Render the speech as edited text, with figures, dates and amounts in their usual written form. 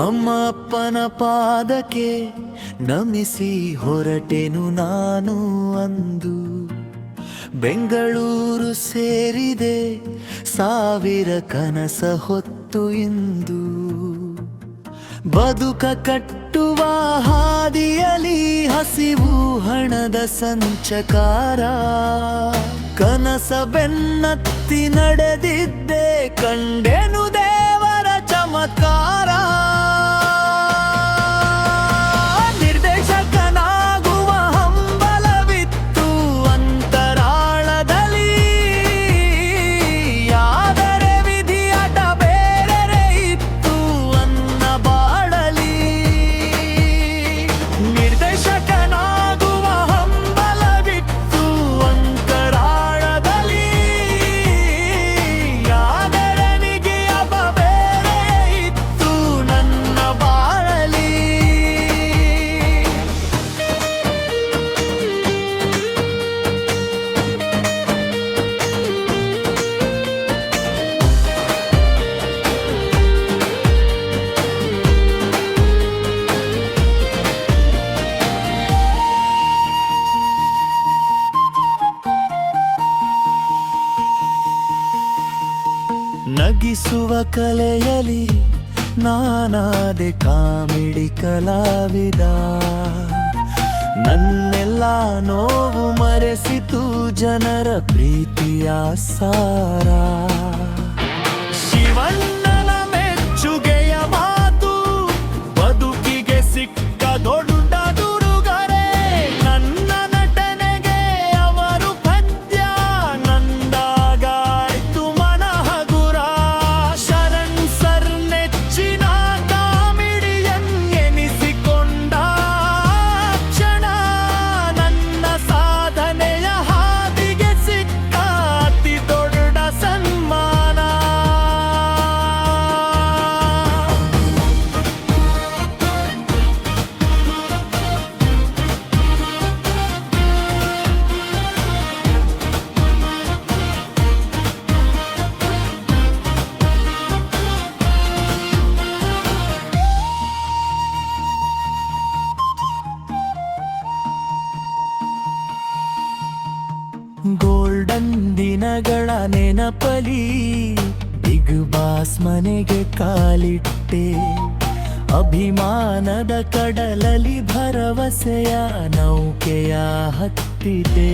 ಅಮ್ಮಪ್ಪನ ಪಾದಕ್ಕೆ ನಮಿಸಿ ಹೊರಟೆನು ನಾನು ಅಂದು. ಬೆಂಗಳೂರು ಸೇರಿದೆ ಸಾವಿರ ಕನಸ ಹೊತ್ತು ಇಂದು. ಬದುಕ ಕಟ್ಟುವ ಹಾದಿಯಲಿ ಹಸಿವು ಹಣದ ಸಂಚಕಾರ. ಕನಸ ಬೆನ್ನತ್ತಿ ನಡೆದಿದ್ದೆ ಕಂಡೆನು ದೇವರ ಚಮತ್ಕಾರ. ನಿರ್ದೇಶಕನಾಗುವ ಹಂಬಲವಿತ್ತು ಅಂತರಾಳದಲ್ಲಿ. ಆದರೆ ವಿಧಿಯಾಟ ಬೇರೆ ಇತ್ತು ನನ್ನ ಬಾಳಲಿ. ನಿರ್ದೇಶಕನಾಗುವ ಹಂಬಲವಿತ್ತು ಅಂತರಾಳದಲ್ಲಿ. ಆದರೆ ವಿಧಿಯಾಟ ಬೇರೆ ಇತ್ತು ನನ್ನ ಬಾಳಲಿ. ನಗಿಸುವ ಕಲೆಯಲಿ ನಾನಾದೆ ಕಾಮಿಡಿ ಕಲಾವಿದ. ನನ್ನೆಲ್ಲ ನೋವು ಮರೆಸಿತು ಜನರ ಪ್ರೀತಿಯ ಸಾರ. ಶಿವಣ್ಣನ ಮೆಚ್ಚುಗೆಯ ಮಾತು ಬದುಕಿಗೆ ಸಿಕ್ಕ ದೊಡ್ಡ ದುರುಗರೆ. ನನ್ನ ನಟನೆಗೆ ಅವರು ಪದ್ಯ ನಂದಾಗಾಯ್ತು ಮನ ಹಗುರ. ಶರಣ್ ಸರ್ ನೆಚ್ಚಿನ ಕಾಮಿಡಿಯನ್ ಎನಿಸಿಕೊಂಡ ಕ್ಷಣ. ನನ್ನ ಸಾಧನೆಯ ಹಾದಿಗೆ ಸಿಕ್ಕ ಅತಿ ದೊಡ್ಡ ಸನ್ಮಾನ. ಗೋಲ್ಡನ್ ದಿನಗಳ ನೆನಪಲಿ ಬಿಗ್ ಬಾಸ್ ಮನೆಗೆ ಕಾಲಿಟ್ಟೆ. ಅಭಿಮಾನದ ಕಡಲಲ್ಲಿ ಭರವಸೆಯ ನೌಕೆಯ ಹತ್ತಿದೆ.